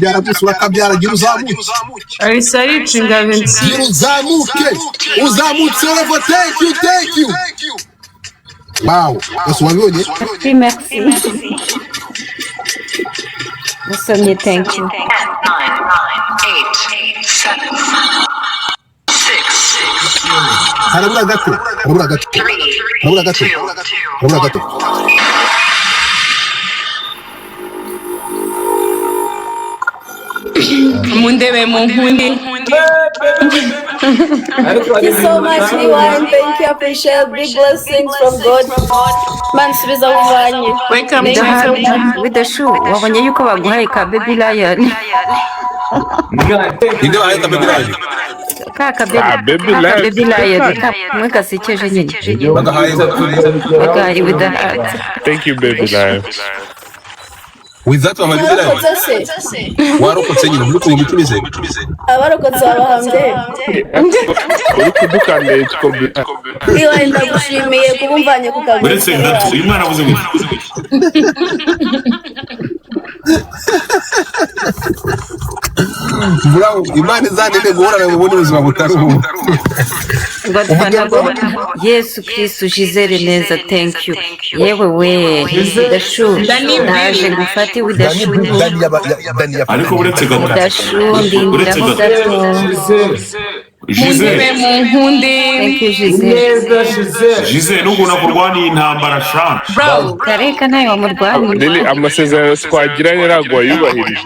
byara gusa urakabyara gira uzamuke Salut Chingavensi. gira uzamutse level. Thank you. Wow, ese wabonye? Merci. Musomye, thank you. 9, 8, 7, 6. Harabura gato. Mundebe Mungundi. Thank you so much, Liwan. Thank you, appreciate big blessings from God. Mansubiza wubanye. Welcome With the shoe. Wabonye yuko baguhaye ka baby lion. Inde bahaye ka baby lion. Kaka baby lion. Mwe kasikeje nyine. Bagahaye with the heart. Thank you, baby lion. With that one, baby lion. Warokotse nyine muri kuye mitumize. Abarokotse abahambye. Uri kudukande twobita. Liwan ndagushimiye kubumvanye kukagura. Uretse gato uyu mwana avuze ngo Bravo, Imana izanene guhorana mu bundi buzima butari ubu. Yesu Kristo Gisele neza, thank you. Yewe we, dashu. Naje ngufati with dashu. ariko uretse gato Dashu ndindira mu gato. Mundebe Mungundi. Thank you, Gisele. Gisele nuko nakurwaniye intambara sha Bro, Kareka nayo wamurwanya. Lili amasezerano twagiranye ntabwo wayubahirije.